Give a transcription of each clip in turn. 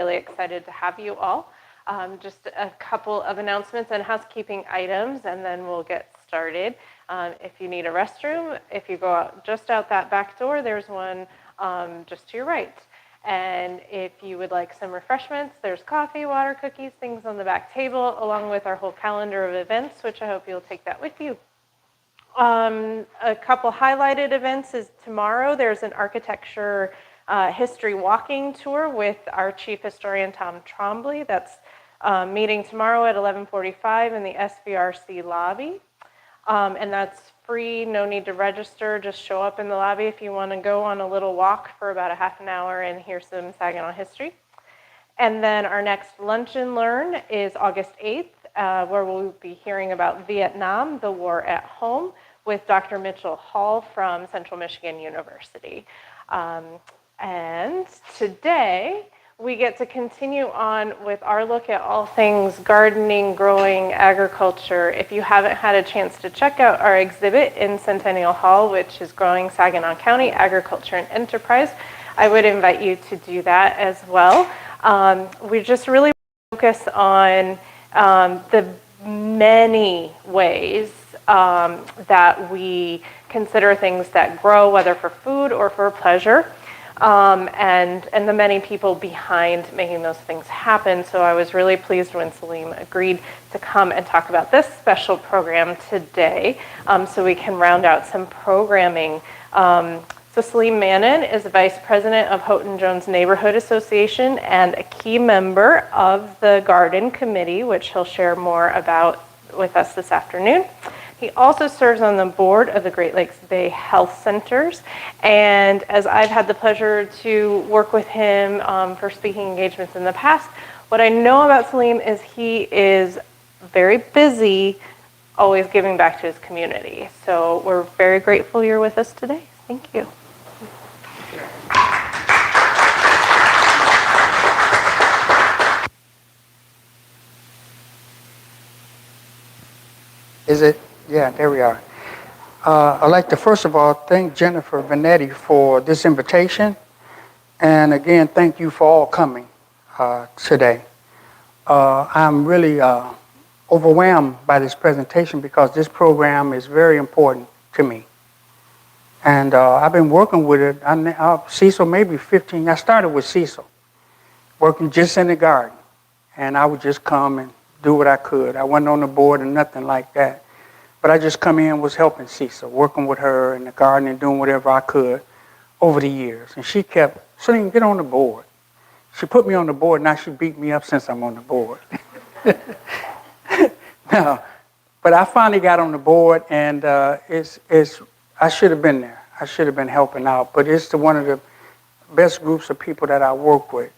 Really excited to have you all. Just a couple of announcements and housekeeping items, and then we'll get started. If you need a restroom, if you go out just out that back door, there's one just to your right. And if you would like some refreshments, there's coffee, water, cookies, things on the back table, along with our whole calendar of events, which I hope you'll take that with you. A couple highlighted events is tomorrow. There's an architecture history walking tour with our chief historian, Tom Trombley. That's meeting tomorrow at 11:45 in the SVRC lobby. And that's free, no need to register. Just show up in the lobby if you want to go on a little walk for about a half an hour and hear some Saginaw history. And then our next Lunch and Learn is August 8th, where we'll be hearing about Vietnam, the war at home, with Dr. Mitchell Hall from Central Michigan University. And today, we get to continue on with our look at all things gardening, growing, agriculture. If you haven't had a chance to check out our exhibit in Centennial Hall, which is Growing Saginaw County Agriculture and Enterprise, I would invite you to do that as well. We just really focus on the many ways that we consider things that grow, whether for food or for pleasure. And the many people behind making those things happen. So I was really pleased when Saleem agreed to come and talk about this special program today, so we can round out some programming. So Saleem Mannan is the Vice President of Houghton-Jones Neighborhood Association and a key member of the Garden Committee, which he'll share more about with us this afternoon. He also serves on the board of the Great Lakes Bay Health Centers, and as I've had the pleasure to work with him for speaking engagements in the past, what I know about Saleem is he is very busy, always giving back to his community. So we're very grateful you're with us today. Thank you. Is it? Yeah, there we are. I'd like to first of all thank Jennifer Vanetti for this invitation. And again, thank you for all coming today. I'm really overwhelmed by this presentation because this program is very important to me. And I've been working with it. Cecil, maybe 15. I started with Cecil, working just in the garden. And I would just come and do what I could. I wasn't on the board or nothing like that. But I just come in and was helping Cecil, working with her in the garden and doing whatever I could over the years. And she kept saying, get on the board. She put me on the board, now she beat me up since I'm on the board. No, but I finally got on the board, and I should have been there. I should have been helping out. But it's one of the best groups of people that I work with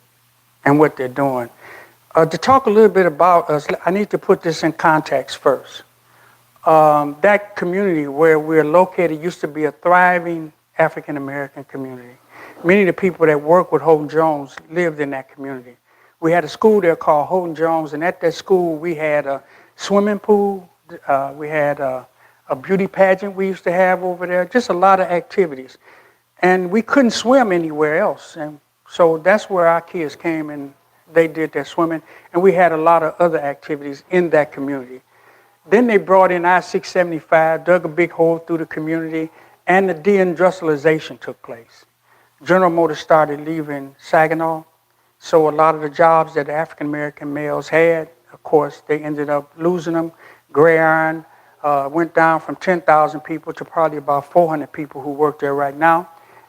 and what they're doing. To talk a little bit about us, I need to put this in context first. That community where we're located used to be a thriving African-American community. Many of the people that work with Houghton-Jones lived in that community. We had a school there called Houghton-Jones, and at that school we had a swimming pool, we had a beauty pageant we used to have over there, just a lot of activities. And we couldn't swim anywhere else, and so that's where our kids came and they did their swimming, and we had a lot of other activities in that community. Then they brought in I-675, dug a big hole through the community, and the deindustrialization took place. General Motors started leaving Saginaw, so a lot of the jobs that the African-American males had, of course, they ended up losing them. Gray iron went down from 10,000 people to probably about 400 people who work there right now.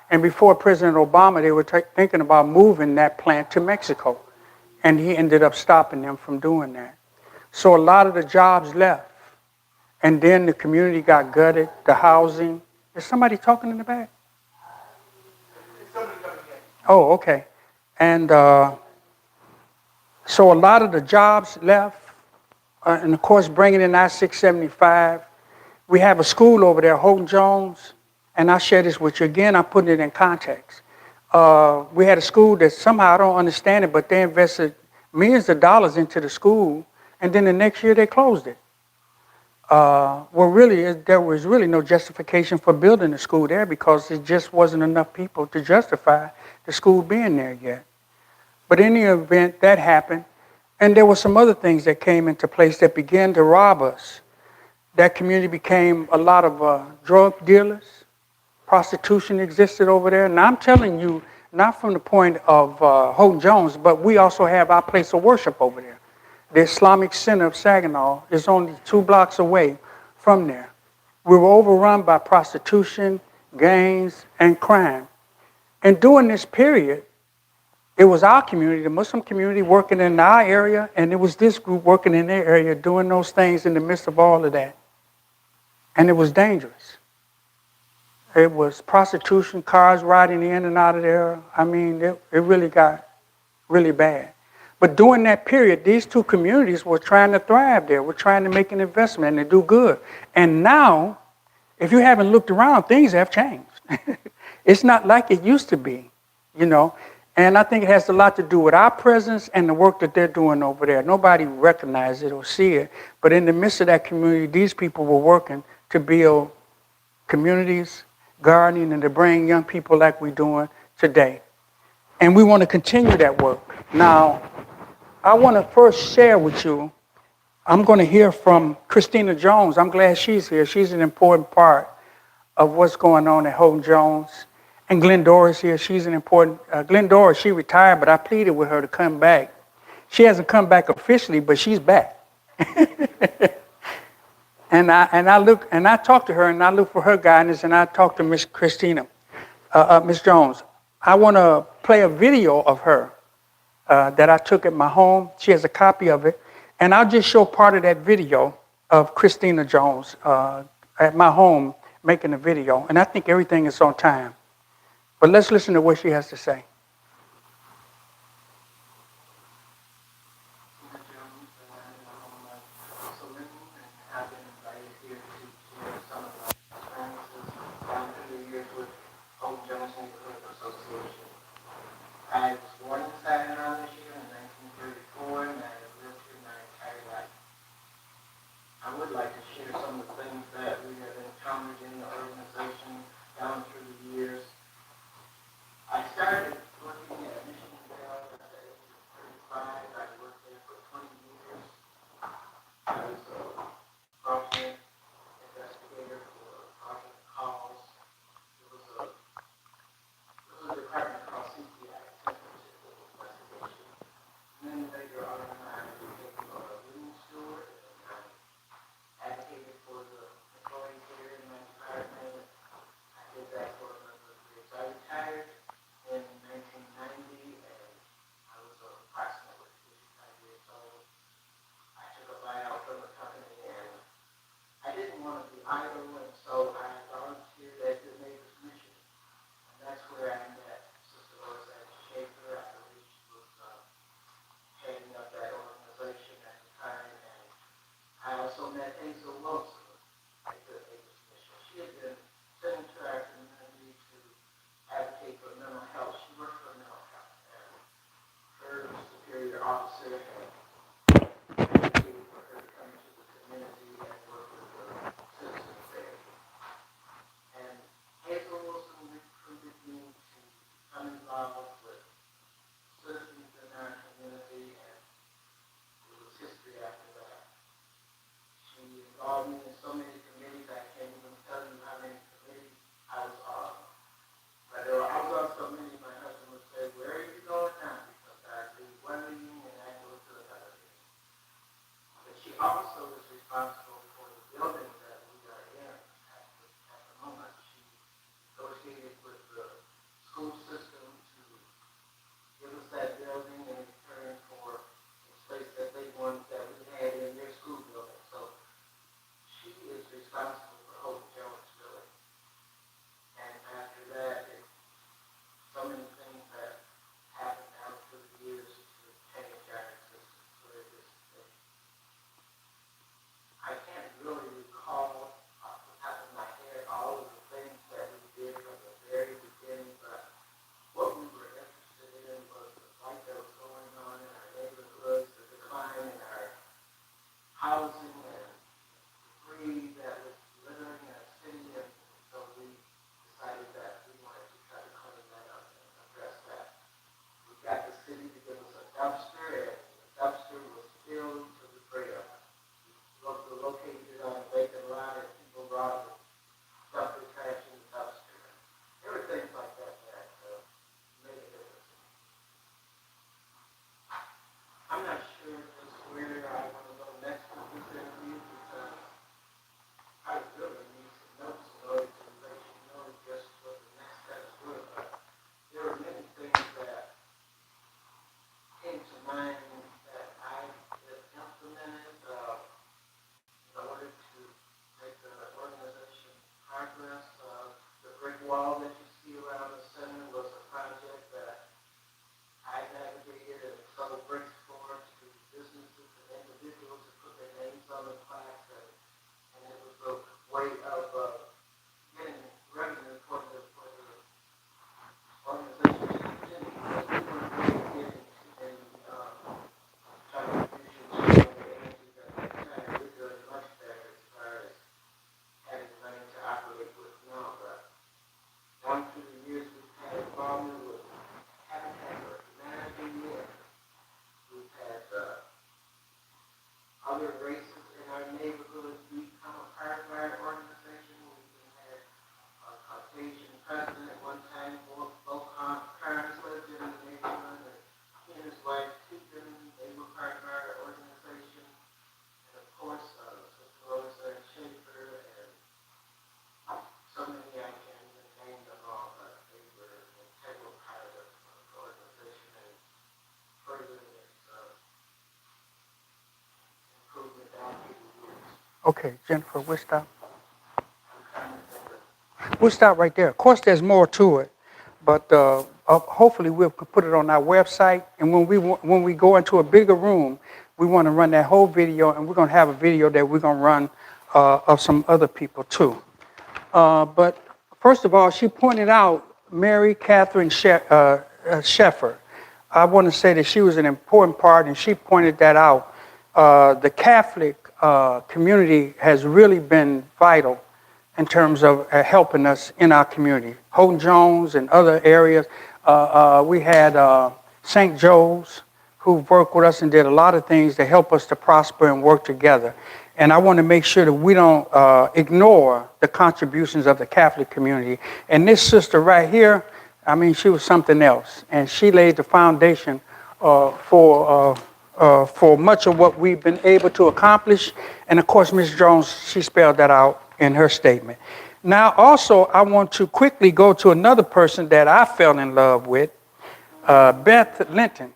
And before President Obama, they were thinking about moving that plant to Mexico, and he ended up stopping them from doing that. So a lot of the jobs left. And then the community got gutted, the housing. Is somebody talking in the back? Oh, okay. And so a lot of the jobs left. And of course, bringing in I-675. We have a school over there, Houghton-Jones. And I'll share this with you. Again, I'm putting it in context. We had a school that somehow, I don't understand it, but they invested millions of dollars into the school. And then the next year they closed it. Well, really, there was really no justification for building the school there because it just wasn't enough people to justify the school being there yet. But in the event, that happened. And there were some other things that came into place that began to rob us. That community became a lot of drug dealers. Prostitution existed over there. And I'm telling you, not from the point of Houghton-Jones, but we also have our place of worship over there. The Islamic Center of Saginaw is only 2 blocks away from there. We were overrun by prostitution, gangs, and crime. And during this period, it was our community, the Muslim community, working in our area, and it was this group working in their area, doing those things in the midst of all of that. And it was dangerous. It was prostitution, cars riding in and out of there. I mean, it really got really bad. But during that period, these 2 communities were trying to thrive there. We're trying to make an investment and to do good. And now, if you haven't looked around, things have changed. It's not like it used to be, you know. And I think it has a lot to do with our presence and the work that they're doing over there. Nobody recognizes it or see it. But in the midst of that community, these people were working to build communities, gardening, and to bring young people like we're doing today. And we want to continue that work. Now, I want to first share with you, I'm going to hear from Christina Jones. I'm glad she's here. She's an important part of what's going on at Houghton-Jones. And Glendora's here. She's an important, Glendora, she retired, but I pleaded with her to come back. She hasn't come back officially, but she's back. and I talked to her, and I look for her guidance, and I talked to Miss Christina, Miss Jones. I want to play a video of her that I took at my home. She has a copy of it, and I'll just show part of that video of Christina Jones at my home making a video, and I think everything is on time. But let's listen to what she has to say. I was born in Saginaw, Michigan in 1934, and I have lived here my entire life. I would like to share some of the things that we have encountered in the organization down through the years. I started Okay, Jennifer, we'll stop. We'll stop right there. Of course, there's more to it, but hopefully we'll put it on our website. And when we go into a bigger room, we want to run that whole video, and we're going to have a video that we're going to run of some other people too. But first of all, she pointed out Mary Catherine Sheffer. I want to say that she was an important part, and she pointed that out. The Catholic community has really been vital in terms of helping us in our community. Houghton-Jones and other areas. We had St. Joe's, who worked with us and did a lot of things to help us to prosper and work together. And I want to make sure that we don't ignore the contributions of the Catholic community. And this sister right here, I mean, she was something else. And she laid the foundation for much of what we've been able to accomplish. And of course, Ms. Jones, she spelled that out in her statement. Now, also, I want to quickly go to another person that I fell in love with, Beth Linton,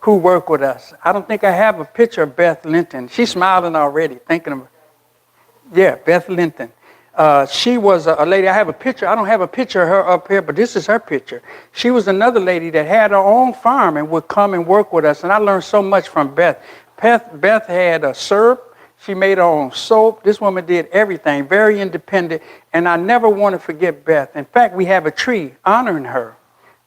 who worked with us. I don't think I have a picture of Beth Linton. She's smiling already, thinking of, yeah, Beth Linton. She was a lady, I have a picture. I don't have a picture of her up here, but this is her picture. She was another lady that had her own farm and would come and work with us, and I learned so much from Beth. Beth had a syrup. She made her own soap. This woman did everything, very independent, and I never want to forget Beth. In fact, we have a tree honoring her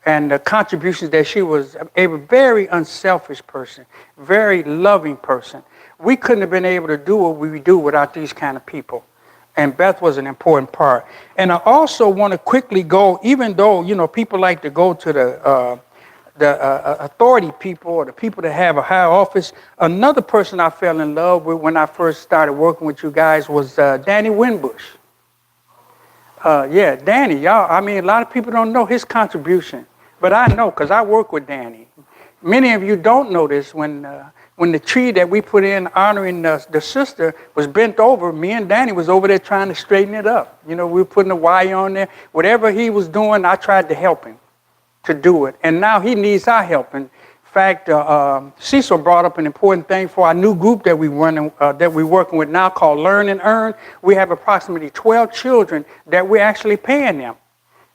and the contributions that she was, a very unselfish person, very loving person. We couldn't have been able to do what we do without these kind of people. And Beth was an important part. And I also want to quickly go, even though, you know, people like to go to the authority people or the people that have a high office. Another person I fell in love with when I first started working with you guys was Danny Winbush. Yeah, Danny, y'all, I mean, a lot of people don't know his contribution, but I know because I work with Danny. Many of you don't know this. When the tree that we put in honoring the sister was bent over, me and Danny was over there trying to straighten it up. You know, we were putting a wire on there. Whatever he was doing, I tried to help him to do it. And now he needs our help. In fact, Cecil brought up an important thing for our new group that we're working with now called Learn and Earn. We have approximately 12 children that we're actually paying them.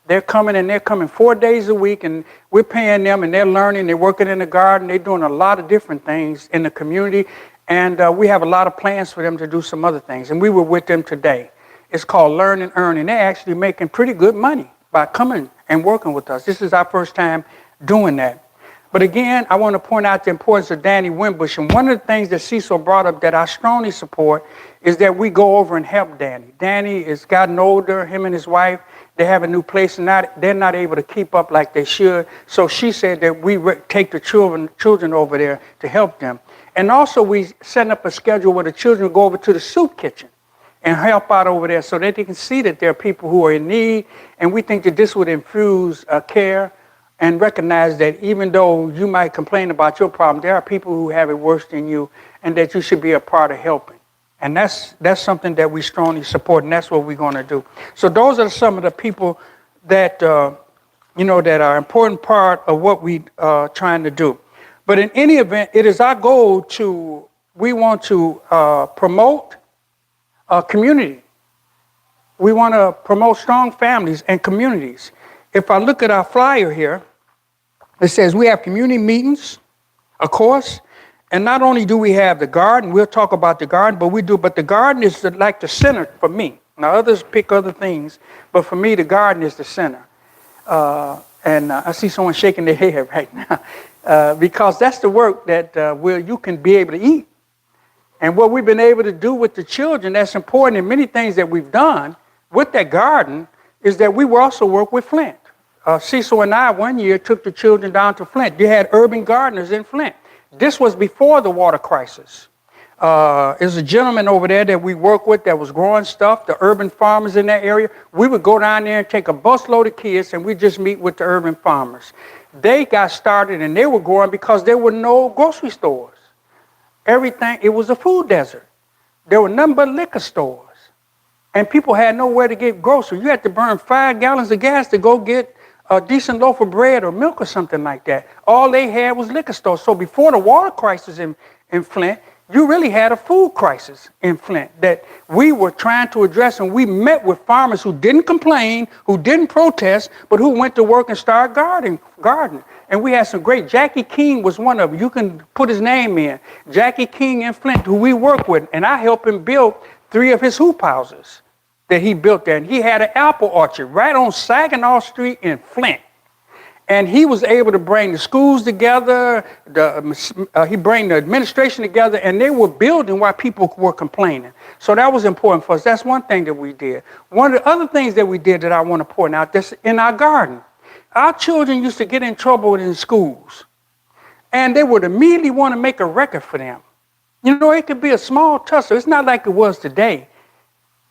They're coming 4 days a week, and we're paying them, and they're learning, they're working in the garden, they're doing a lot of different things in the community, and we have a lot of plans for them to do some other things, and we were with them today. It's called Learn and Earn, and they're actually making pretty good money by coming and working with us. This is our first time doing that. But again, I want to point out the importance of Danny Winbush, and one of the things that Cecil brought up that I strongly support is that we go over and help Danny. Danny has gotten older, him and his wife. They have a new place, and they're not able to keep up like they should. So she said that we take the children over there to help them. And also we set up a schedule where the children go over to the soup kitchen and help out over there so that they can see that there are people who are in need. And we think that this would infuse care and recognize that even though you might complain about your problem, there are people who have it worse than you, and that you should be a part of helping. And that's something that we strongly support, and that's what we're going to do. So those are some of the people that, that are an important part of what we are trying to do. But in any event, it is our goal we want to promote community. We want to promote strong families and communities. If I look at our flyer here, it says we have community meetings, of course. And not only do we have the garden, we'll talk about the garden, but the garden is like the center for me. Now others pick other things, but for me, the garden is the center. And I see someone shaking their head right now, because that's the work that you can be able to eat. And what we've been able to do with the children, that's important in many things that we've done with that garden, is that we will also work with Flint. Cecil and I, one year, took the children down to Flint. They had urban gardeners in Flint. This was before the water crisis. There's a gentleman over there that we work with that was growing stuff, the urban farmers in that area. We would go down there and take a busload of kids, and we'd just meet with the urban farmers. They got started, and they were growing because there were no grocery stores. Everything, it was a food desert. There were nothing but liquor stores. And people had nowhere to get groceries. You had to burn 5 gallons of gas to go get a decent loaf of bread or milk or something like that. All they had was liquor stores. So before the water crisis in in Flint, you really had a food crisis in Flint that we were trying to address. And we met with farmers who didn't complain, who didn't protest, but who went to work and started gardening. And we had some great, Jackie King was one of them. You can put his name in. Jackie King in Flint, who we work with. And I helped him build 3 of his hoop houses that he built there. And he had an apple orchard right on Saginaw Street in Flint. And he was able to bring the schools together, he bring the administration together, and they were building while people were complaining. So that was important for us. That's one thing that we did. One of the other things that we did that I want to point out, that's in our garden. Our children used to get in trouble in schools, and they would immediately want to make a record for them. You know, it could be a small tussle. It's not like it was today.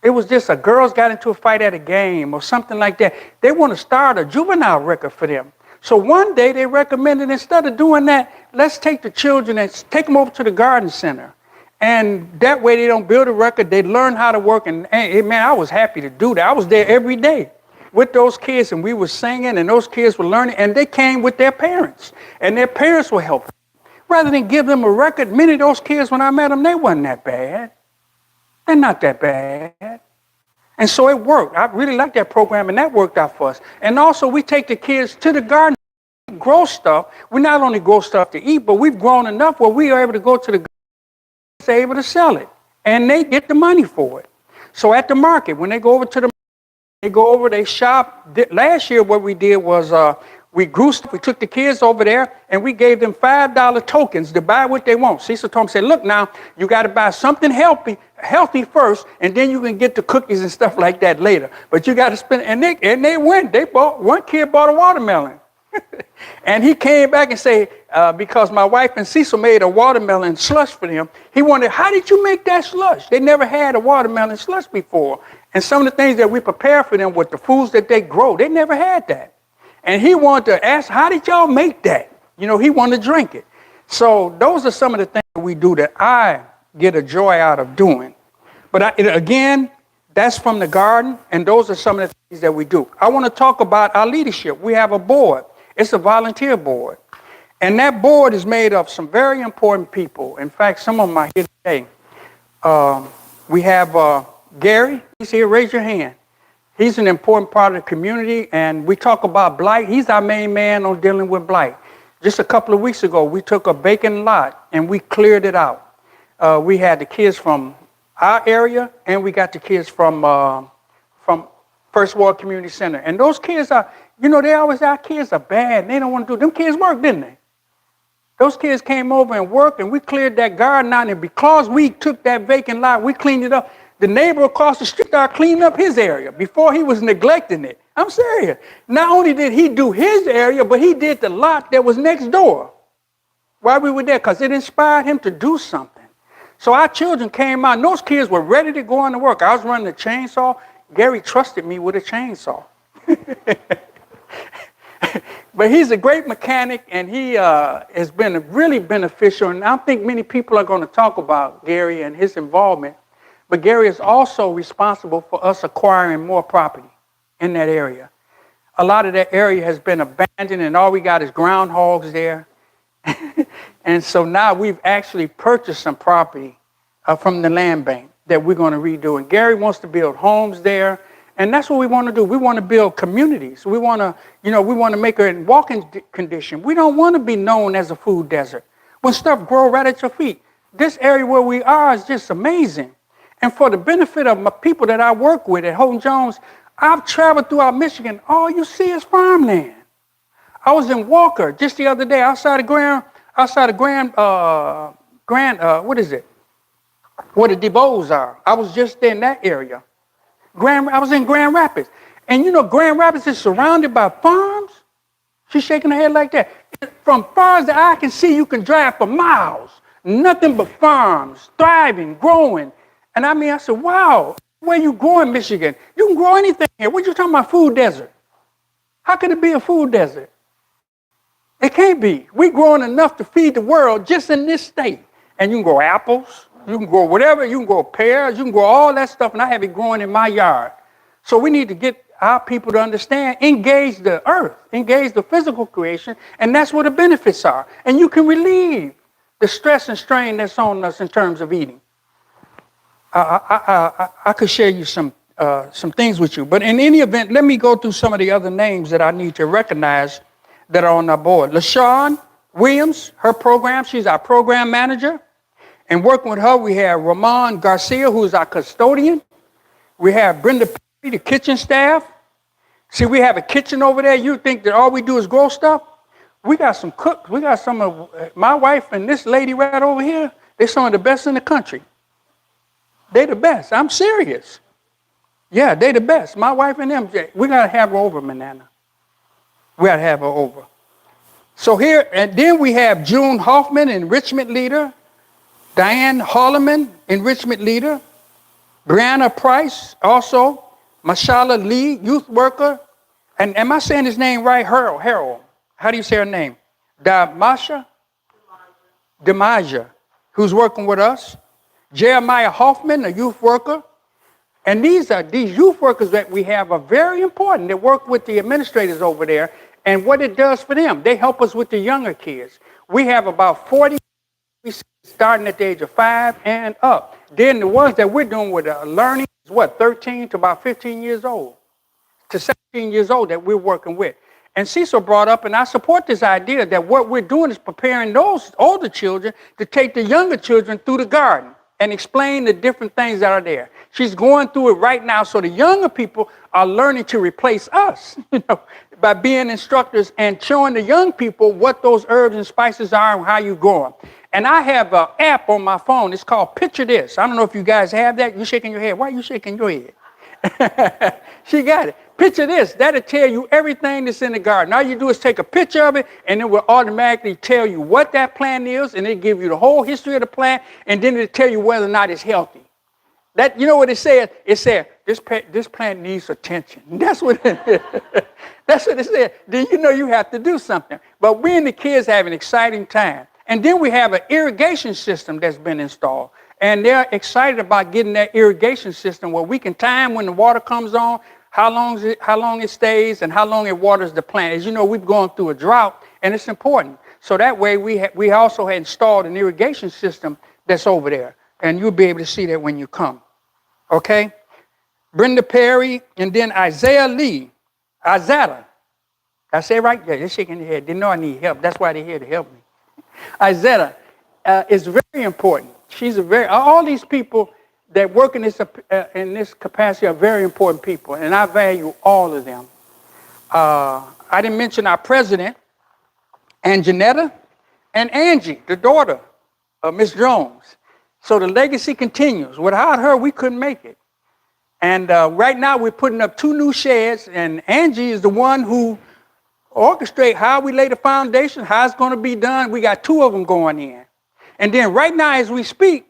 It was just a girls got into a fight at a game or something like that. They want to start a juvenile record for them. So one day they recommended, instead of doing that, let's take the children and take them over to the garden center. And that way they don't build a record, they learn how to work. And man, I was happy to do that. I was there every day with those kids, and we were singing, and those kids were learning, and they came with their parents, and their parents were helping. Rather than give them a record, many of those kids, when I met them, they wasn't that bad. They're not that bad. And so it worked. I really liked that program, and that worked out for us. And also, we take the kids to the garden, grow stuff. We not only grow stuff to eat, but we've grown enough where we are able to go to the garden and able to sell it. And they get the money for it. So at the market, when they go over to the market, they shop. Last year, what we did was we grew stuff. We took the kids over there, and we gave them $5 tokens to buy what they want. Cecil told me, said, look now, you got to buy something healthy first, and then you can get the cookies and stuff like that later. But you got to spend, and they went. One kid bought a watermelon. And he came back and said, because my wife and Cecil made a watermelon slush for them, he wondered, how did you make that slush? They never had a watermelon slush before. And some of the things that we prepare for them with the foods that they grow, they never had that. And he wanted to ask, how did y'all make that? You know, he wanted to drink it. So those are some of the things that we do that I get a joy out of doing. But again, that's from the garden, and those are some of the things that we do. I want to talk about our leadership. We have a board. It's a volunteer board. And that board is made of some very important people. In fact, some of them are here today. We have Gary. He's here. Raise your hand. He's an important part of the community, and we talk about blight. He's our main man on dealing with blight. Just a couple of weeks ago, we took a vacant lot, and we cleared it out. We had the kids from our area, and we got the kids from First World Community Center. And those kids are, you know, our kids are bad. They don't want to do, them kids work, didn't they? Those kids came over and worked, and we cleared that garden out, and because we took that vacant lot, we cleaned it up. The neighbor across the street started cleaning up his area before he was neglecting it. I'm serious. Not only did he do his area, but he did the lot that was next door while we were there, because it inspired him to do something. So our children came out, and those kids were ready to go on to work. I was running the chainsaw. Gary trusted me with a chainsaw. But he's a great mechanic, and he has been really beneficial. And I don't think many people are going to talk about Gary and his involvement. But Gary is also responsible for us acquiring more property in that area. A lot of that area has been abandoned, and all we got is groundhogs there. And so now we've actually purchased some property from the land bank that we're going to redo. And Gary wants to build homes there. And that's what we want to do. We want to build communities. We want to, we want to make it in walking condition. We don't want to be known as a food desert. When stuff grows right at your feet. This area where we are is just amazing. And for the benefit of my people that I work with at Houghton-Jones, I've traveled throughout Michigan. All you see is farmland. I was in Walker just the other day outside of Grand, what is it? Where the DeBows are. I was just in that area. I was in Grand Rapids. And Grand Rapids is surrounded by farms. She's shaking her head like that. From far as the eye can see, you can drive for miles. Nothing but farms, thriving, growing. And I said, wow, where you growing, Michigan? You can grow anything here. What you talking about, food desert? How could it be a food desert? It can't be. We're growing enough to feed the world just in this state. And you can grow apples. You can grow whatever. You can grow pears. You can grow all that stuff. And I have it growing in my yard. So we need to get our people to understand, engage the earth, engage the physical creation. And that's where the benefits are. And you can relieve the stress and strain that's on us in terms of eating. I could share you some things with you. But in any event, let me go through some of the other names that I need to recognize that are on our board. LaShawn Williams, her program, she's our program manager. And working with her, we have Ramon Garcia, who's our custodian. We have Brenda Perry, the kitchen staff. See, we have a kitchen over there. You think that all we do is grow stuff? We got some cooks. We got some of my wife and this lady right over here. They're some of the best in the country. They're the best. I'm serious. Yeah, they're the best. My wife and them, we got to have her over, Manana. We got to have her over. So here, and then we have June Hoffman, enrichment leader. Diane Holloman, enrichment leader. Brianna Price, also. Mashallah Lee, youth worker. And am I saying his name right? Harold. How do you say her name? Demaja, who's working with us. Jeremiah Hoffman, a youth worker. And these youth workers that we have are very important. They work with the administrators over there. And what it does for them, they help us with the younger kids. We have about 40 starting at the age of 5 and up. Then the ones that we're doing with learning is 13 to about 15 years old to 17 years old that we're working with. And Cecil brought up, and I support this idea that what we're doing is preparing those older children to take the younger children through the garden and explain the different things that are there. She's going through it right now, so the younger people are learning to replace us, by being instructors and showing the young people what those herbs and spices are and how you grow them. And I have an app on my phone. It's called Picture This. I don't know if you guys have that. You're shaking your head. Why are you shaking your head? She got it. Picture this. That'll tell you everything that's in the garden. All you do is take a picture of it, and it will automatically tell you what that plant is, and it'll give you the whole history of the plant, and then it'll tell you whether or not it's healthy. That, you know what it said? It said, this plant needs attention. That's what it That's what it said. Then you know you have to do something. But we and the kids have an exciting time. And then we have an irrigation system that's been installed. And they're excited about getting that irrigation system where we can time when the water comes on, how long it stays, and how long it waters the plant. As you know, we've gone through a drought, and it's important. So that way we also had installed an irrigation system that's over there. And you'll be able to see that when you come. Okay? Brenda Perry, and then Isaiah Lee. Isaiah. I say right? Yeah, they're shaking their head. They know I need help. That's why they're here to help me. Isaiah is very important. She's all these people that work in this capacity are very important people, and I value all of them. I didn't mention our president, and Janetta, and Angie, the daughter of Miss Jones. So the legacy continues. Without her, we couldn't make it. And right now, we're putting up 2 new sheds, and Angie is the one who orchestrates how we lay the foundation, how it's going to be done. We got 2 of them going in. And then right now, as we speak,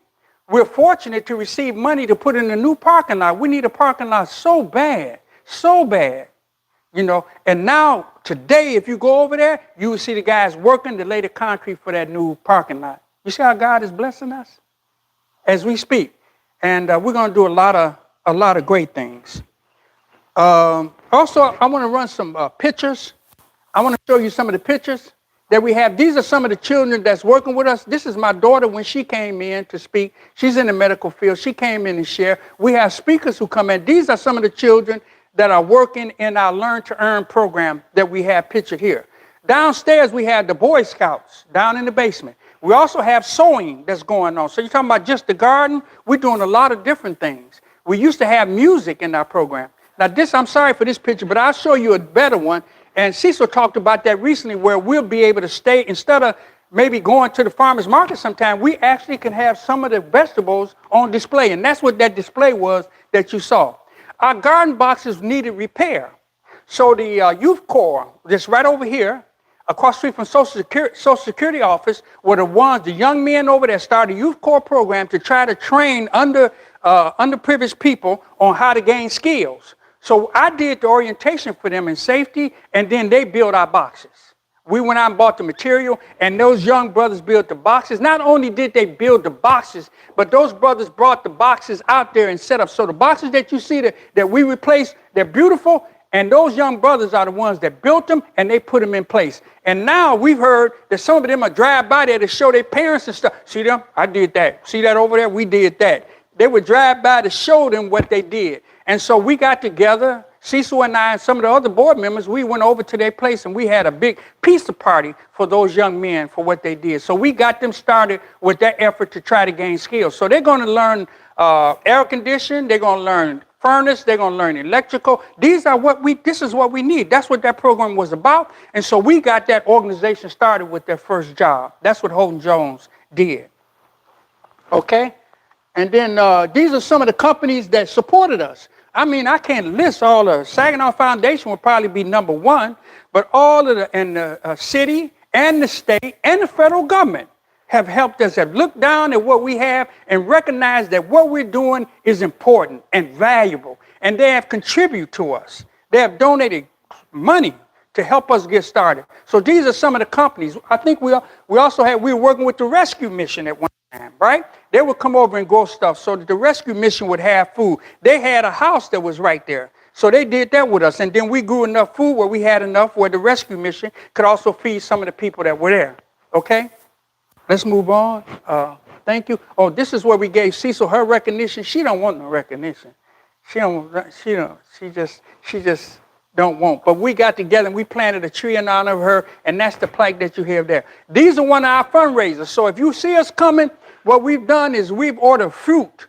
we're fortunate to receive money to put in a new parking lot. We need a parking lot so bad, And now, today, if you go over there, you will see the guys working to lay the concrete for that new parking lot. You see how God is blessing us as we speak. And we're going to do a lot of great things. Also, I want to run some pictures. I want to show you some of the pictures that we have. These are some of the children that's working with us. This is my daughter when she came in to speak. She's in the medical field. She came in to share. We have speakers who come in. These are some of the children that are working in our Learn to Earn program that we have pictured here. Downstairs, we have the Boy Scouts down in the basement. We also have sewing that's going on. So you're talking about just the garden? We're doing a lot of different things. We used to have music in our program. Now I'm sorry for this picture, but I'll show you a better one. And Cecil talked about that recently where we'll be able to stay, instead of maybe going to the farmer's market sometime, we actually can have some of the vegetables on display. And that's what that display was that you saw. Our garden boxes needed repair. So the youth corps, that's right over here, across the street from Social Security office, were the young men over there started a youth corps program to try to train underprivileged people on how to gain skills. So I did the orientation for them in safety, and then they built our boxes. We went out and bought the material, and those young brothers built the boxes. Not only did they build the boxes, but those brothers brought the boxes out there and set up. So the boxes that you see that we replaced, they're beautiful, And those young brothers are the ones that built them and they put them in place. And now we've heard that some of them are drive by there to show their parents and stuff. See them? I did that. See that over there? We did that. They would drive by to show them what they did. And so we got together, Cecil and I and some of the other board members, we went over to their place and we had a big pizza party for those young men for what they did. So we got them started with that effort to try to gain skills. So they're going to learn air conditioning, they're going to learn furnace, they're going to learn electrical. This is what we need. That's what that program was about. And so we got that organization started with their first job. That's what Houghton-Jones did. Okay? And then these are some of the companies that supported us. I mean, I can't list all of Saginaw Foundation will probably be number one, but all of the city and the state and the federal government have helped us, have looked down at what we have and recognized that what we're doing is important and valuable. And they have contributed to us. They have donated money to help us get started. So these are some of the companies. I think we were working with the rescue mission at one time, right? They would come over and grow stuff so that the rescue mission would have food. They had a house that was right there. So they did that with us. And then we grew enough food where we had enough where the rescue mission could also feed some of the people that were there. Okay? Let's move on. Thank you. Oh, this is where we gave Cecil her recognition. She don't want no recognition. She just don't want. But we got together and we planted a tree in honor of her, and that's the plaque that you have there. These are one of our fundraisers. So if you see us coming, what we've done is we've ordered fruit,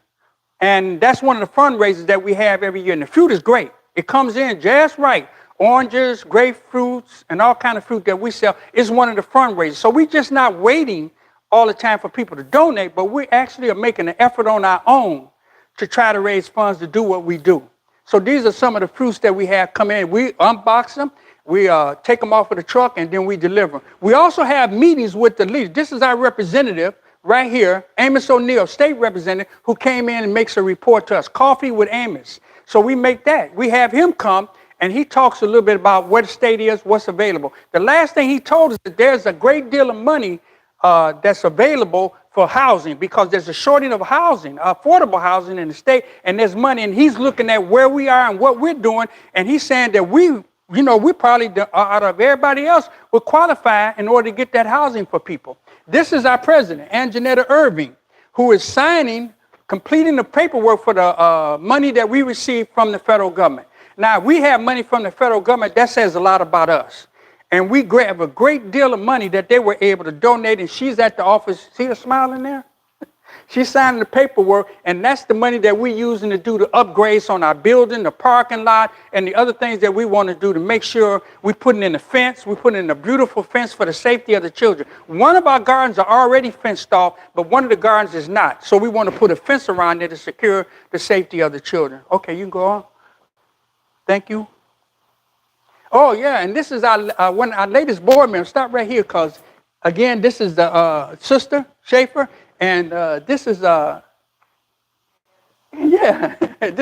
and that's one of the fundraisers that we have every year. And the fruit is great. It comes in just right. Oranges, grapefruits, and all kind of fruit that we sell is one of the fundraisers. So we're just not waiting all the time for people to donate, but we actually are making an effort on our own to try to raise funds to do what we do. So these are some of the fruits that we have come in. We unbox them, we take them off of the truck, and then we deliver them. We also have meetings with the leaders. This is our representative right here, Amos O'Neill, state representative, who came in and makes a report to us, Coffee with Amos. So we make that. We have him come, and he talks a little bit about where the state is, what's available. The last thing he told us that there's a great deal of money that's available for housing because there's a shortage of housing, affordable housing in the state, and there's money. And he's looking at where we are and what we're doing, and he's saying that we probably, out of everybody else, will qualify in order to get that housing for people. This is our president, Anjanetta Irving, who is completing the paperwork for the money that we receive from the federal government. Now, we have money from the federal government. That says a lot about us. And we grab a great deal of money that they were able to donate, and she's at the office. See her smiling there? She's signing the paperwork, and that's the money that we're using to do the upgrades on our building, the parking lot, and the other things that we want to do to make sure we're putting in a fence. We're putting in a beautiful fence for the safety of the children. One of our gardens are already fenced off, but one of the gardens is not. So we want to put a fence around it to secure the safety of the children. Okay, you can go on. Thank you. Oh, yeah, and this is one of our latest board members. Stop right here because, again, this is the sister, Schaefer, and this is, this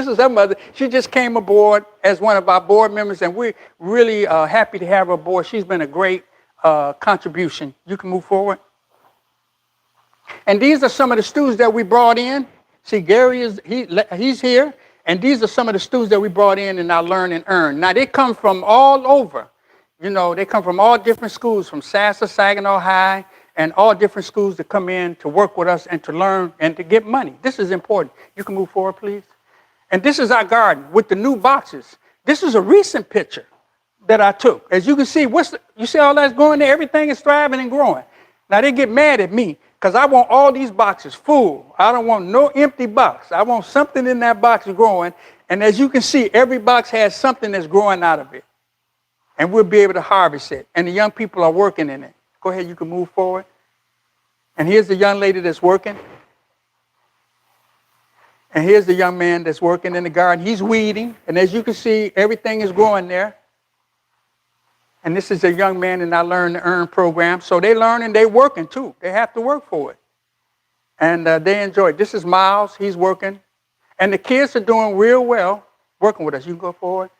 is her mother. She just came aboard as one of our board members, and we're really happy to have her aboard. She's been a great contribution. You can move forward. And these are some of the students that we brought in. See, Gary, he's here. And these are some of the students that we brought in our Learn and Earn. Now, they come from all over. You know, they come from all different schools, from Sassa, Saginaw High, and all different schools that come in to work with us and to learn and to get money. This is important. You can move forward, please. And this is our garden with the new boxes. This is a recent picture that I took. As you can see, you see all that's growing there? Everything is thriving and growing. Now, they get mad at me because I want all these boxes full. I don't want no empty box. I want something in that box growing. And as you can see, every box has something that's growing out of it. And we'll be able to harvest it. And the young people are working in it. Go ahead, you can move forward. And here's the young lady that's working. And here's the young man that's working in the garden. He's weeding. And as you can see, everything is growing there. And this is a young man in our Learn to Earn program. So they learn and they're working too. They have to work for it. And they enjoy it. This is Miles. He's working. And the kids are doing real well working with us. You can go forward.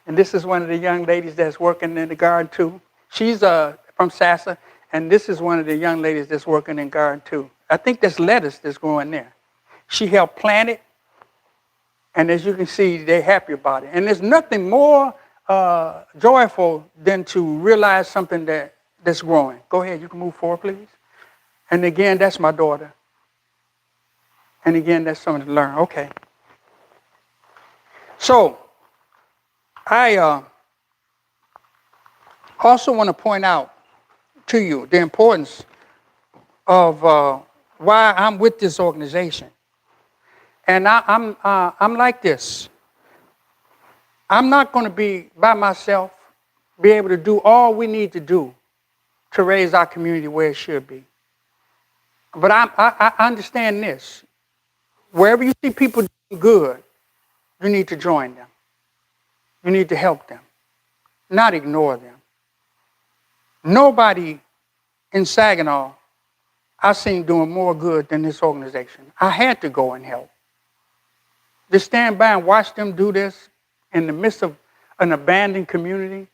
And this is one of the young ladies that's working in the garden too. She's from Sassa. And this is one of the young ladies that's working in garden too. I think that's lettuce that's growing there. She helped plant it. And as you can see, they're happy about it. And there's nothing more joyful than to realize something that's growing. Go ahead, you can move forward, please. And again, that's my daughter. And again, that's something to learn. Okay. So, I also want to point out to you the importance of why I'm with this organization. And I'm like this. I'm not going to be by myself, be able to do all we need to do to raise our community where it should be. But I understand this. Wherever you see people doing good, you need to join them. You need to help them, not ignore them. Nobody in Saginaw I've seen doing more good than this organization. I had to go and help. To stand by and watch them do this in the midst of an abandoned community,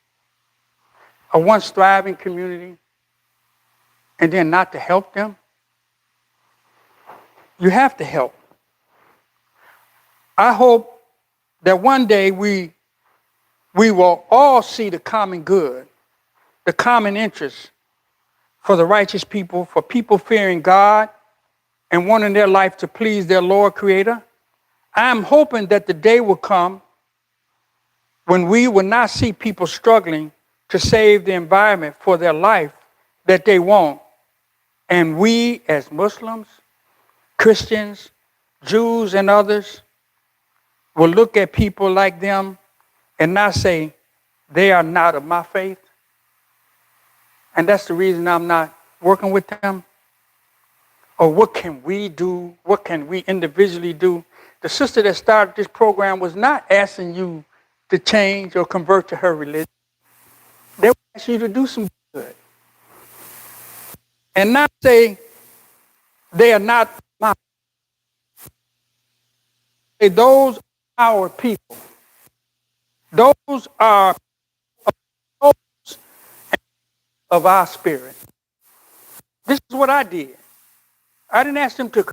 a once thriving community, and then not to help them. You have to help. I hope that one day we will all see the common good, the common interest for the righteous people, for people fearing God and wanting their life to please their Lord Creator. I'm hoping that the day will come when we will not see people struggling to save the environment for their life that they want. And we as Muslims, Christians, Jews, and others will look at people like them and not say, they are not of my faith. And that's the reason I'm not working with them. Or what can we do? What can we individually do? The sister that started this program was not asking you to change or convert to her religion. They were asking you to do some good. And not say they are not my faith. Those are our people. Those are those of our spirit. This is what I did. I didn't ask them to come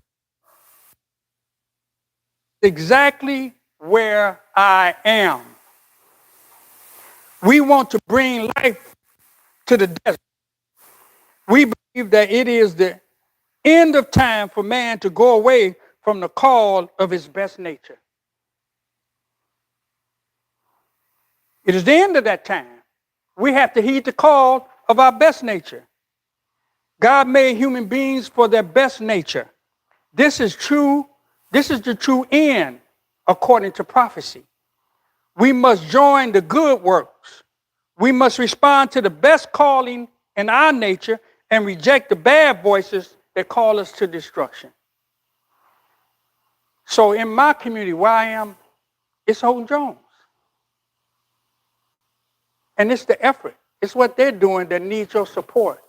exactly where I am. We want to bring life to the desert. We believe that it is the end of time for man to go away from the call of his best nature. It is the end of that time. We have to heed the call of our best nature. God made human beings for their best nature. This is true. This is the true end, according to prophecy. We must join the good works. We must respond to the best calling in our nature and reject the bad voices that call us to destruction. So in my community where I am, it's Houghton-Jones. And it's the effort. It's what they're doing that needs your support.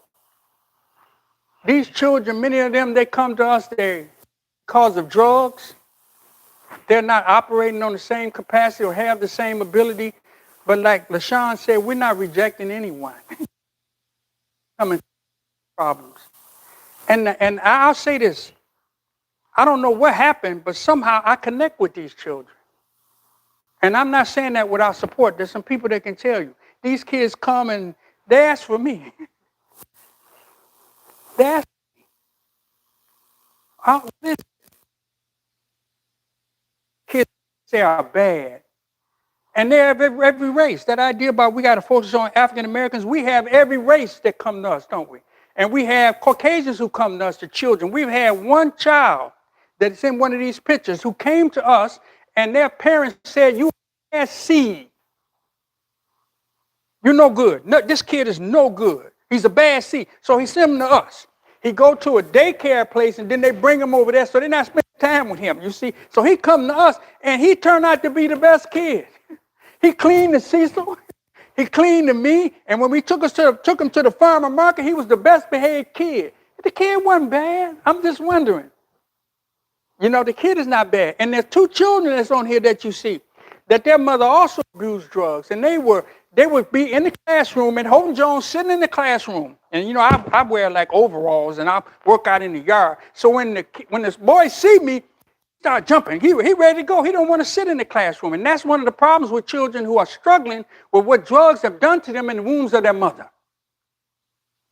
These children, many of them, they come to us because of drugs. They're not operating on the same capacity or have the same ability. But like LaShawn said, we're not rejecting anyone. Coming problems. And I'll say this. I don't know what happened, but somehow I connect with these children. And I'm not saying that without support. There's some people that can tell you. These kids come and they ask for me. They ask for me. Kids say are bad. And they have every race. That idea about we got to focus on African Americans, we have every race that come to us, don't we? And we have Caucasians who come to us, the children. We've had one child that's in one of these pictures who came to us and their parents said, you have seed. You're no good. No, this kid is no good. He's a bad seed. So he sent him to us. He go to a daycare place and then they bring him over there so they're not spending time with him, you see. So he come to us and he turned out to be the best kid. He cleaned the Cecil. He cleaned to me. And when we took him to the farmer market, he was the best behaved kid. The kid wasn't bad. I'm just wondering. You know, the kid is not bad. And there's two children that's on here that you see, that their mother also abused drugs. And they would be in the classroom, and Houghton-Jones sitting in the classroom. And, you know, I wear like overalls, and I work out in the yard. So when the boys see me, Start jumping. He ready to go. He don't want to sit in the classroom. And that's one of the problems with children who are struggling with what drugs have done to them in the wombs of their mother.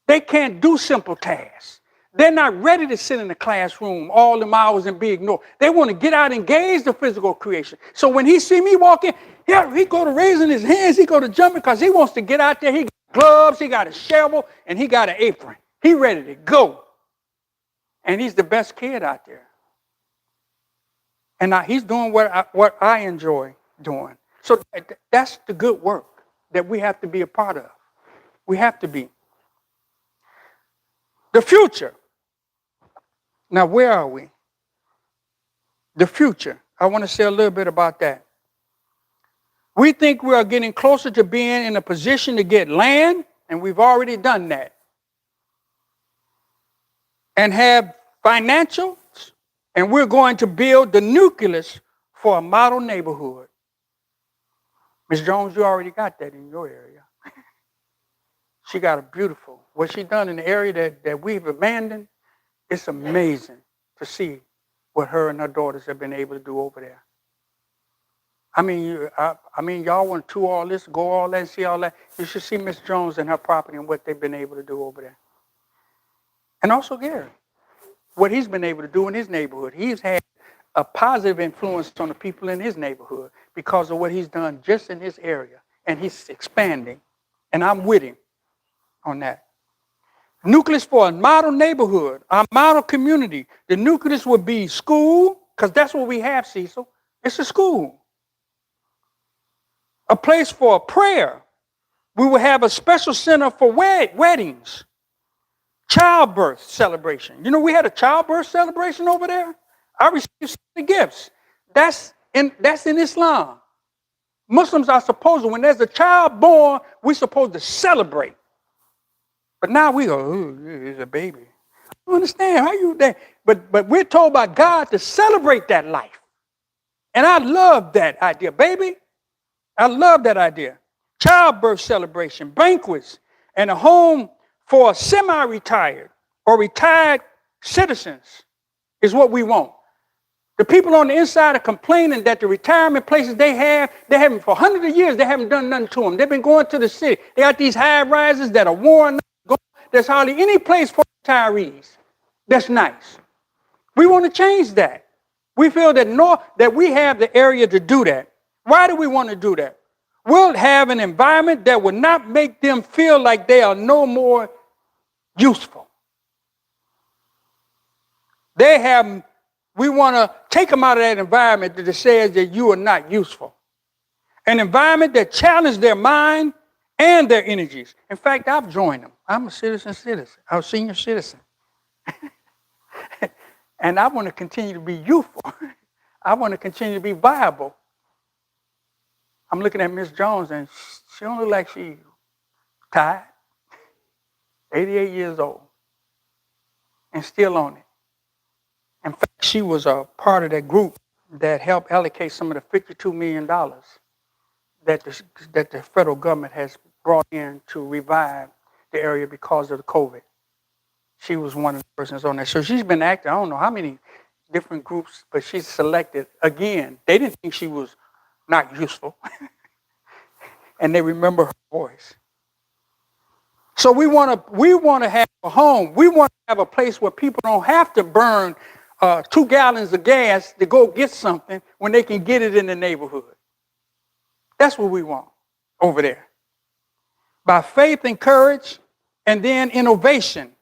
They can't do simple tasks. They're not ready to sit in the classroom all the hours and be ignored. They want to get out and engage the physical creation. So when he see me walking, he go to raising his hands, he go to jumping because he wants to get out there. He got gloves, he got a shovel, and he got an apron. He ready to go. And he's the best kid out there. And now he's doing what I enjoy doing. So that's the good work that we have to be a part of. We have to be. The future. Now, where are we? The future. I want to say a little bit about that. We think we are getting closer to being in a position to get land, and we've already done that. And have financials, and we're going to build the nucleus for a model neighborhood. Ms. Jones, you already got that in your area. She got a beautiful, what she done in the area that we've abandoned, it's amazing to see what her and her daughters have been able to do over there. I mean, y'all want to tour all this, go all that, see all that. You should see Miss Jones and her property and what they've been able to do over there. And also Gary, what he's been able to do in his neighborhood. He's had a positive influence on the people in his neighborhood because of what he's done just in his area. And he's expanding. And I'm with him on that. Nucleus for a model neighborhood, our model community. The nucleus would be school, because that's what we have, Cecil. It's a school. A place for prayer. We will have a special center for weddings. Childbirth celebration. You know, we had a childbirth celebration over there. I received the gifts. That's in Islam. Muslims are supposed to, when there's a child born, we're supposed to celebrate. But now we go, ooh, it's a baby. I don't understand how you that. But we're told by God to celebrate that life. And I love that idea, baby. I love that idea. Childbirth celebration, banquets, and a home for semi-retired or retired citizens is what we want. The people on the inside are complaining that the retirement places they haven't for hundreds of years, they haven't done nothing to them. They've been going to the city. They got these high rises that are worn out. There's hardly any place for retirees. That's nice. We want to change that. We feel that we have the area to do that. Why do we want to do that? We'll have an environment that will not make them feel like they are no more useful. We want to take them out of that environment that says that you are not useful. An environment that challenges their mind and their energies. In fact, I've joined them. I'm a citizen. I'm a senior citizen. And I want to continue to be youthful. I want to continue to be viable. I'm looking at Miss Jones, and she don't look like she's tired. 88 years old. And still on it. In fact, she was a part of that group that helped allocate some of the $52 million that the federal government has brought in to revive the area because of the COVID. She was one of the persons on that. So she's been active, I don't know how many different groups, but she's selected. Again, they didn't think she was not useful. And they remember her voice. So we want to have a home. We want to have a place where people don't have to burn 2 gallons of gas to go get something when they can get it in the neighborhood. That's what we want over there. By faith and courage, and then innovation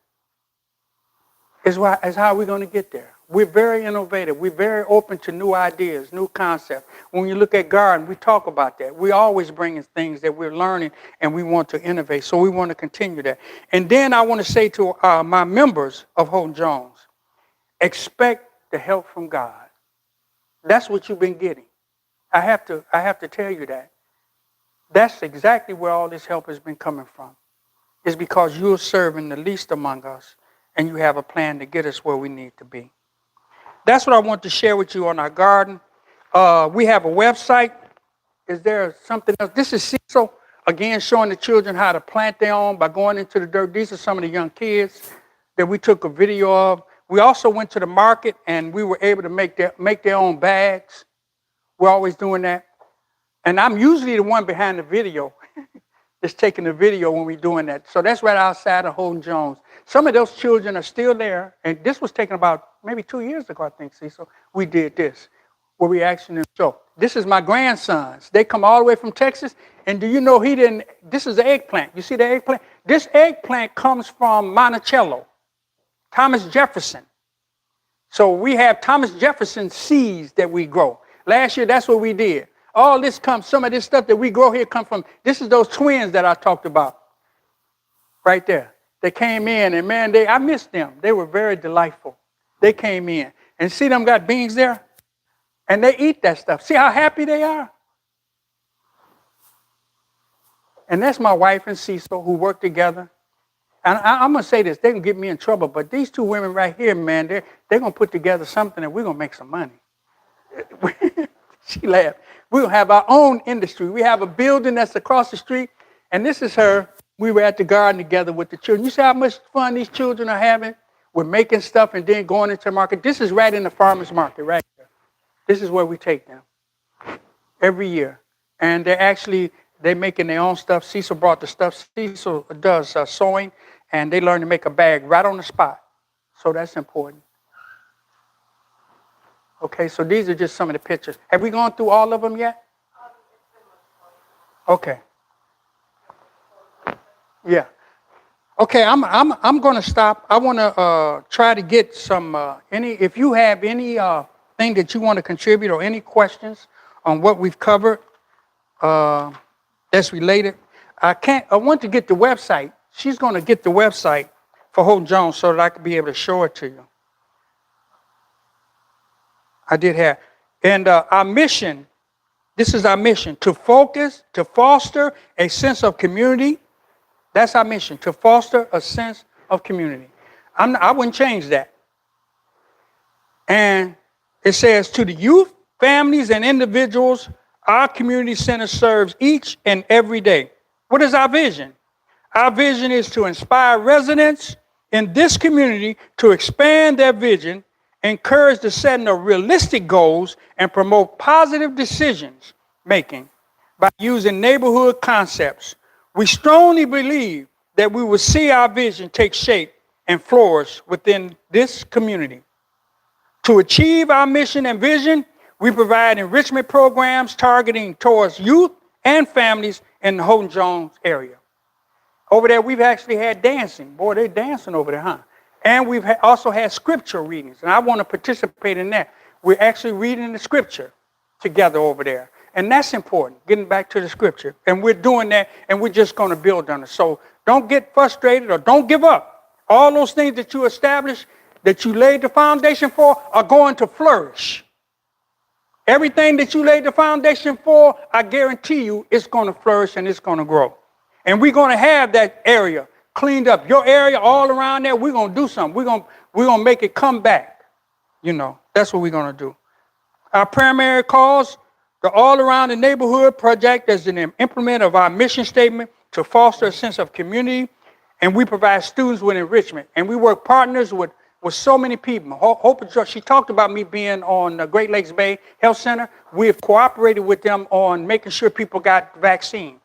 is how we're going to get there. We're very innovative. We're very open to new ideas, new concepts. When you look at garden, we talk about that. We always bring in things that we're learning and we want to innovate. So we want to continue that. And then I want to say to my members of Houghton-Jones, expect the help from God. That's what you've been getting. I have to tell you that. That's exactly where all this help has been coming from. It's because you're serving the least among us and you have a plan to get us where we need to be. That's what I want to share with you on our garden. We have a website. Is there something else? This is Cecil, again, showing the children how to plant their own by going into the dirt. These are some of the young kids that we took a video of. We also went to the market, and we were able to make their own bags. We're always doing that. And I'm usually the one behind the video, just taking the video when we're doing that. So that's right outside of Houghton-Jones. Some of those children are still there, and this was taken about maybe 2 years ago, I think, Cecil. We did this, where we actually show. This is my grandsons. They come all the way from Texas, and do you know this is the eggplant. You see the eggplant? This eggplant comes from Monticello, Thomas Jefferson. So we have Thomas Jefferson seeds that we grow. Last year, that's what we did. All this some of this stuff that we grow here come from, this is those twins that I talked about. Right there. They came in, and man, I missed them. They were very delightful. They came in. And see them got beans there? And they eat that stuff. See how happy they are? And that's my wife and Cecil, who work together. And I'm going to say this. They can get me in trouble, but these two women right here, man, they're going to put together something and we're going to make some money. She laughed. We're going to have our own industry. We have a building that's across the street, and this is her. We were at the garden together with the children. You see how much fun these children are having? We're making stuff and then going into the market. This is right in the farmer's market right here. This is where we take them every year. And they're making their own stuff. Cecil brought the stuff. Cecil does sewing, and they learn to make a bag right on the spot. So that's important. Okay, so these are just some of the pictures. Have we gone through all of them yet? Okay. Yeah. Okay, I'm going to stop. I want to try to get some if you have any thing that you want to contribute or any questions on what we've covered that's related. I want to get the website. She's going to get the website for Houghton-Jones so that I can be able to show it to you. I did have. And our mission, this is our mission, to foster a sense of community. That's our mission, to foster a sense of community. I wouldn't change that. And it says, to the youth, families, and individuals, our community center serves each and every day. What is our vision? Our vision is to inspire residents in this community to expand their vision, encourage the setting of realistic goals, and promote positive decisions making by using neighborhood concepts. We strongly believe that we will see our vision take shape and flourish within this community. To achieve our mission and vision, we provide enrichment programs targeting towards youth and families in the Houghton-Jones area. Over there, we've actually had dancing. Boy, they're dancing over there, huh? And we've also had scripture readings, and I want to participate in that. We're actually reading the scripture together over there. And that's important, getting back to the scripture. And we're doing that, and we're just going to build on it. So don't get frustrated or don't give up. All those things that you established, that you laid the foundation for, are going to flourish. Everything that you laid the foundation for, I guarantee you, it's going to flourish and it's going to grow. And we're going to have that area cleaned up. Your area all around there, we're going to do something. We're going to make it come back. You know, that's what we're going to do. Our primary cause, the All Around the Neighborhood project, is an implement of our mission statement to foster a sense of community, and we provide students with enrichment. And we work partners with so many people. Hope she talked about me being on the Great Lakes Bay Health Center. We have cooperated with them on making sure people got the vaccine.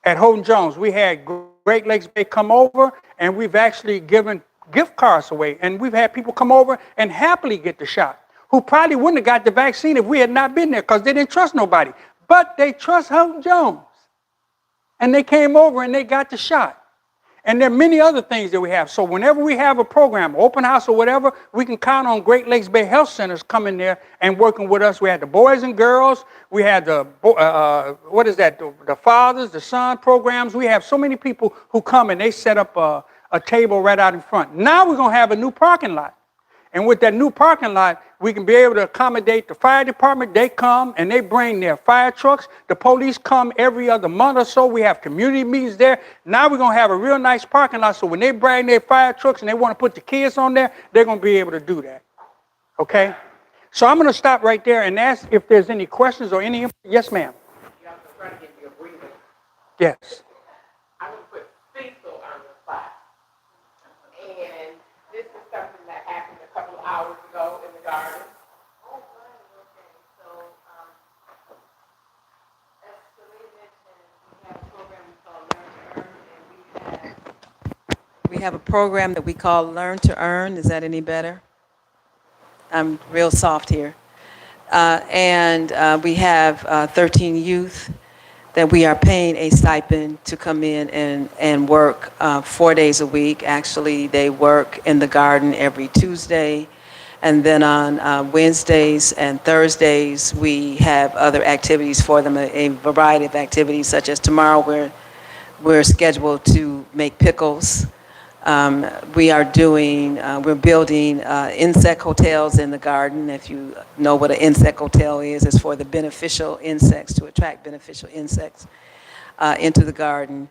At Houghton-Jones, we had Great Lakes Bay come over, and we've actually given gift cards away. And we've had people come over and happily get the shot, who probably wouldn't have got the vaccine if we had not been there because they didn't trust nobody. But they trust Houghton-Jones. And they came over and they got the shot. And there are many other things that we have. So whenever we have a program, open house or whatever, we can count on Great Lakes Bay Health Centers coming there and working with us. We had the boys and girls. We had the fathers, the son programs. We have so many people who come and they set up a table right out in front. Now we're going to have a new parking lot. And with that new parking lot, we can be able to accommodate the fire department. They come and they bring their fire trucks. The police come every other month or so. We have community meetings there. Now we're going to have a real nice parking lot. So when they bring their fire trucks and they want to put the kids on there, they're going to be able to do that. Okay? So I'm going to stop right there and ask if there's any questions or any. Yes, ma'am. Yeah, I'm trying to give you a breather. Yes. I'm going to put Cecil on the spot. And this is something that happened a couple We have a program that we call Learn to Earn. Is that any better? I'm real soft here. And we have 13 youth that we are paying a stipend to come in and work 4 days a week. Actually, they work in the garden every Tuesday. And then on Wednesdays and Thursdays, we have other activities for them, a variety of activities, such as tomorrow we're scheduled to make pickles. We're building insect hotels in the garden. If you know what an insect hotel is, it's for the beneficial insects, to attract beneficial insects into the garden.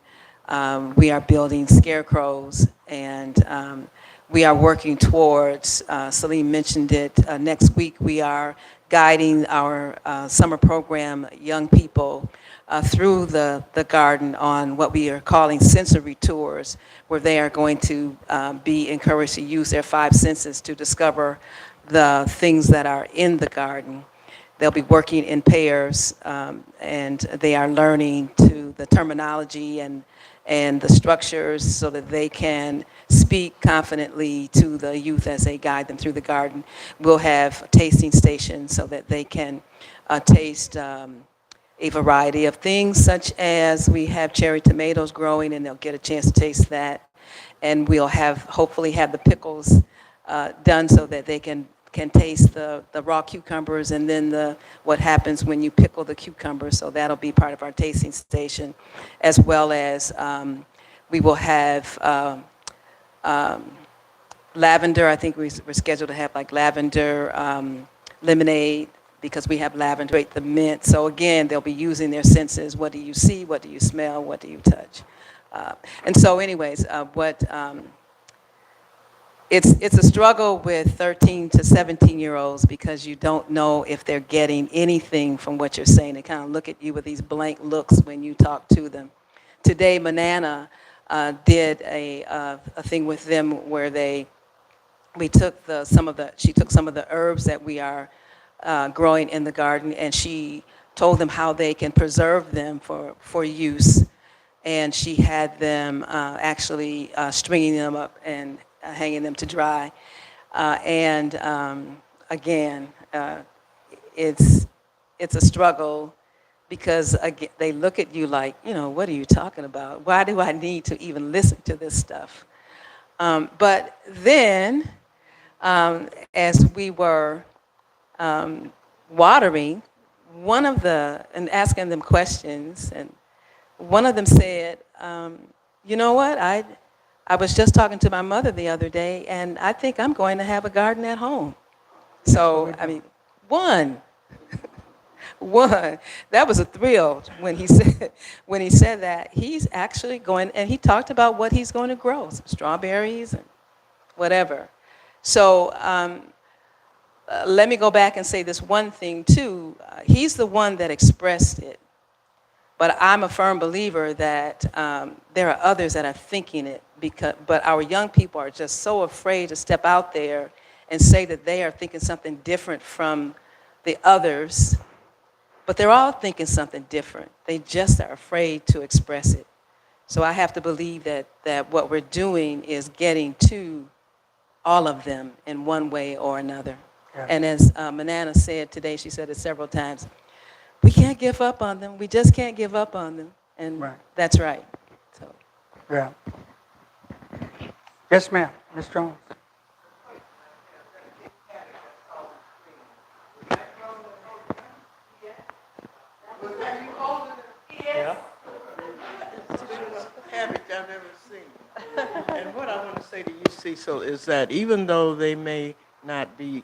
We are building scarecrows, and we are working towards, Saleem mentioned it, next week we are guiding our summer program young people through the garden on what we are calling sensory tours, where they are going to be encouraged to use their 5 senses to discover the things that are in the garden. They'll be working in pairs, and they are learning to the terminology and the structures so that they can speak confidently to the youth as they guide them through the garden. We'll have tasting stations so that they can taste a variety of things, such as we have cherry tomatoes growing, and they'll get a chance to taste that. And we'll hopefully have the pickles done so that they can taste the raw cucumbers, and then what happens when you pickle the cucumbers. So that'll be part of our tasting station, as well as we will have lavender. I think we're scheduled to have like lavender lemonade, because we have lavender, the mint. So again, they'll be using their senses. What do you see? What do you smell? What do you touch? And so anyways, it's a struggle with 13 to 17-year-olds, because you don't know if they're getting anything from what you're saying. They kind of look at you with these blank looks when you talk to them. Today, Manana did a thing with them where she took some of the herbs that we are growing in the garden, and she told them how they can preserve them for use. And she had them actually stringing them up and hanging them to dry. Again, it's a struggle, because again, they look at you like, what are you talking about? Why do I need to even listen to this stuff? But then, as we were watering, and asking them questions, and one of them said, you know what, I was just talking to my mother the other day, and I think I'm going to have a garden at home. So, I mean, one, that was a thrill when he said that. He's actually going, and he talked about what he's going to grow, some strawberries and whatever. So, let me go back and say this one thing too. He's the one that expressed it, but I'm a firm believer that there are others that are thinking it, but our young people are just so afraid to step out there and say that they are thinking something different from the others, but they're all thinking something different. They just are afraid to express it. So I have to believe that what we're doing is getting to all of them in one way or another. Yeah. And as Manana said today, she said it several times, we can't give up on them. We just can't give up on them. And right. That's right. So. Yeah. Yes, ma'am. Ms. Jones. Yeah. It's the most cabbage I've ever seen. And what I want to say to you, Cecil, is that even though they may not be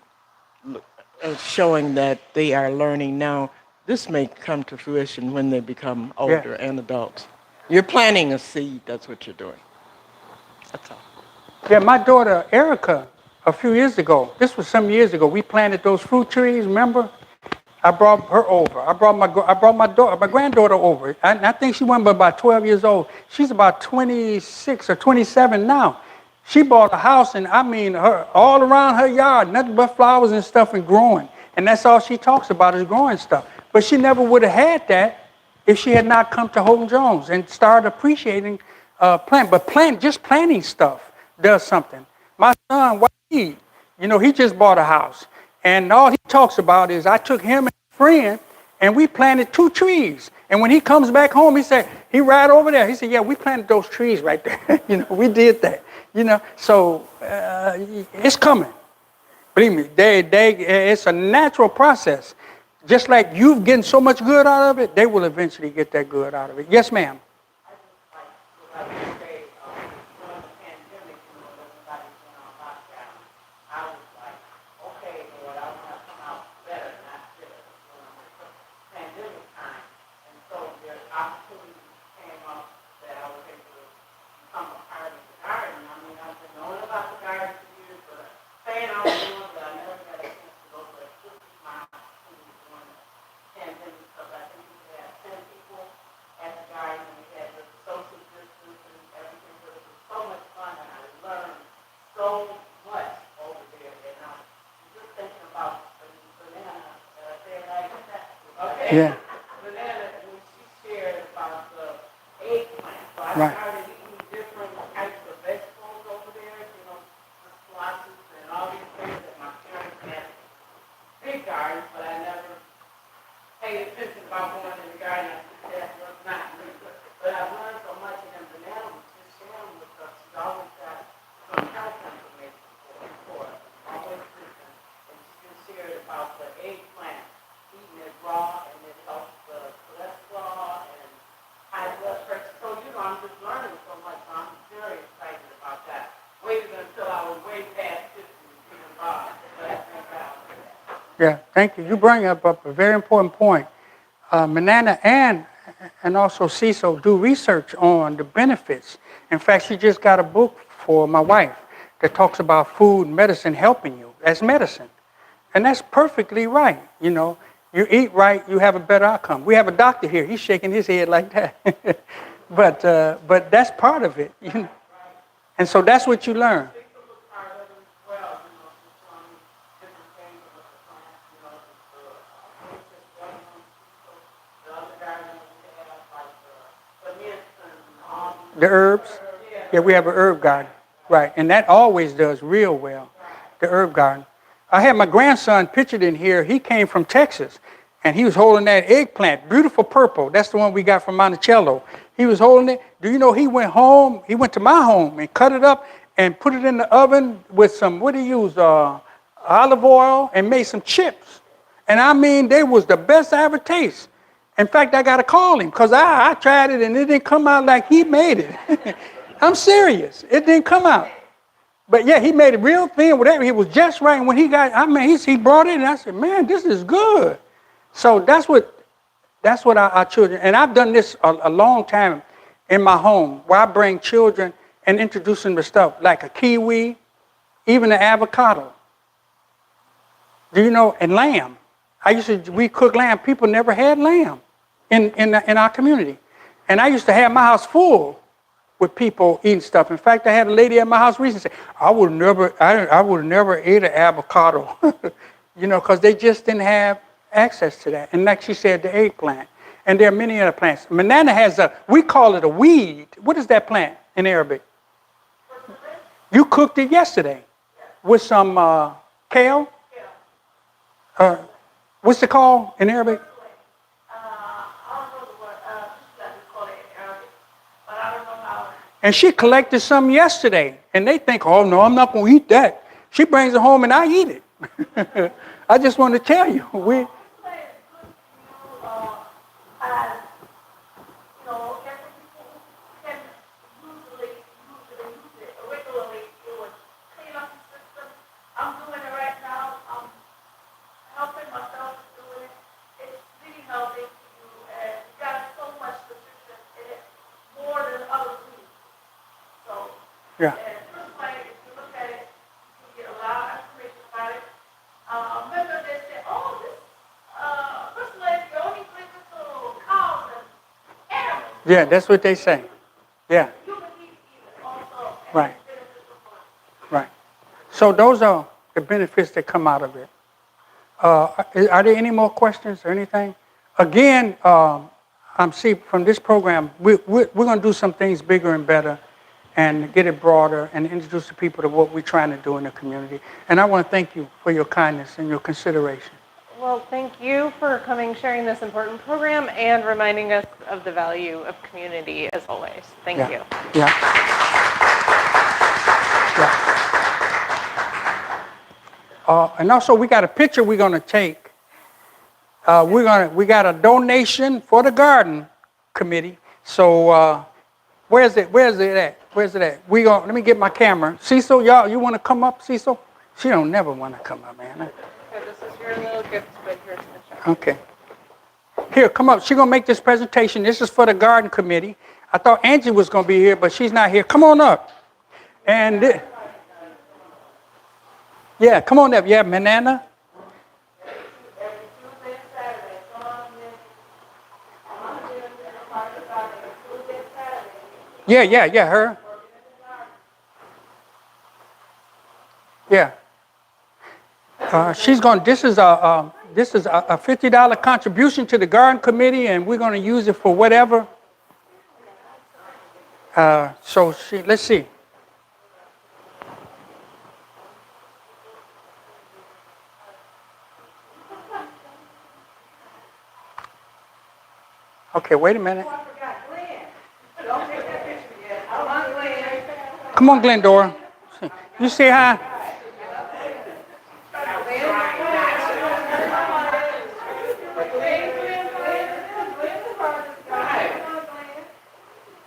showing that they are learning now, this may come to fruition when they become older and adults. You're planting a seed, that's what you're doing. That's all. Yeah, my daughter, Erica, a few years ago, this was some years ago, we planted those fruit trees, remember? I brought her over. I brought my granddaughter over. I think she wasn't but about 12 years old. She's about 26 or 27 now. She bought a house, and I mean, her all around her yard, nothing but flowers and stuff and growing. And that's all she talks about is growing stuff. But she never would have had that if she had not come to Houghton-Jones and started appreciating just planting stuff. does something. My son, Wahid, he just bought a house. And all he talks about is I took him and a friend and we planted 2 trees. And when he comes back home, he said, he right over there. He said, yeah, we planted those trees right there. We did that. So it's coming. Believe me, it's a natural process. Just like you've getting so much good out of it, they will eventually get that good out of it. Yes, ma'am. Like you say, during the pandemic, when everybody went on lockdown, I was like, okay, Lord, I want to come out better, not sicker during the pandemic time. And so the opportunity came up that I was able to become a part of the garden. I mean, I've been knowing about the garden for years, but saying I was doing, but I never got a chance to go. But this is my opportunity during the pandemic because I think we had 10 people at the garden and we had the social distance and everything. But it was so much fun and I learned so much over there. And I'm just thinking about Banana. Did I say it right? Okay. Yeah. Banana, when she shared about the eggplant. So I Right. started eating different types of vegetables over there, the squashes and all these things that my parents had big gardens, but I never paid attention about going in the garden. I said that was not me. But I've learned so much, and then Banana was just sharing with us. She's always got some health information for us, always listening. And she just shared about the eggplant, eating it raw, and it helps the cholesterol and high blood pressure. So, I'm just learning so much. So I'm very excited about that. Waited until I was way past 50 to get involved. But I think Yeah, thank you. You bring up a very important point. Manana and also Cecil do research on the benefits. In fact, she just got a book for my wife that talks about food and medicine helping you as medicine. And that's perfectly right. You eat right, you have a better outcome. We have a doctor here. He's shaking his head like that. but that's part of it. And so that's what you learn. The herbs? Yeah, we have an herb garden. Right, and that always does real well, the herb garden. I had my grandson pictured in here. He came from Texas, and he was holding that eggplant, beautiful purple. That's the one we got from Monticello. He was holding it. Do you know he went home, he went to my home and cut it up and put it in the oven with some, what did he use, olive oil, and made some chips. And I mean, they was the best I ever tasted. In fact, I got to call him because I tried it and it didn't come out like he made it. I'm serious. It didn't come out. But yeah, he made it real thin, whatever. He was just right. And when he brought it and I said, man, this is good. So that's what our children, and I've done this a long time in my home where I bring children and introduce them to stuff like a kiwi, even an avocado. Do you know, and lamb. We cook lamb. People never had lamb in our community. And I used to have my house full with people eating stuff. In fact, I had a lady at my house recently say, I would never eat an avocado, because they just didn't have access to that. And like she said, the eggplant. And there are many other plants. Manana has we call it a weed. What is that plant in Arabic? You cooked it yesterday with some kale? What's it called in Arabic? And she collected some yesterday. And they think, oh, no, I'm not going to eat that. She brings it home and I eat it. I just want to tell you. Yeah. And first way, if you look at it, you get a lot of information about it. Remember they said, oh, this first lady only brings it to cows and animals. Yeah, that's what they say. Yeah. Human beings eat it also. Right. Right. So those are the benefits that come out of it. Are there any more questions or anything? Again, I'm see from this program, we're going to do some things bigger and better. and get it broader and introduce the people to what we're trying to do in the community. And I want to thank you for your kindness and your consideration. Well, thank you for coming, sharing this important program, and reminding us of the value of community as always. Thank you. Yeah. And also, we got a picture we're going to take. We got a donation for the garden committee. So where's it at? Let me get my camera. Cecil, y'all, you want to come up, Cecil? She don't never want to come up, man. Okay, this is your little gift, but here's the check. Okay. Here, come up. She's going to make this presentation. This is for the garden committee. I thought Angie was going to be here, but she's not here. Come on up. And yeah, come on up. Yeah, Manana. Yeah, her. Yeah. She's going. This is a $50 contribution to the garden committee, and we're going to use it for whatever. So let's see. Okay, wait a minute. Come on, Glendora. You say hi.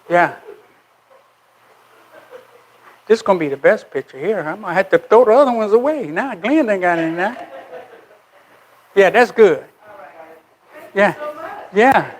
Yeah. This is going to be the best picture here. I'm going to have to throw the other ones away. Now, Glenn done got in there. Yeah, that's good. Yeah. Yeah.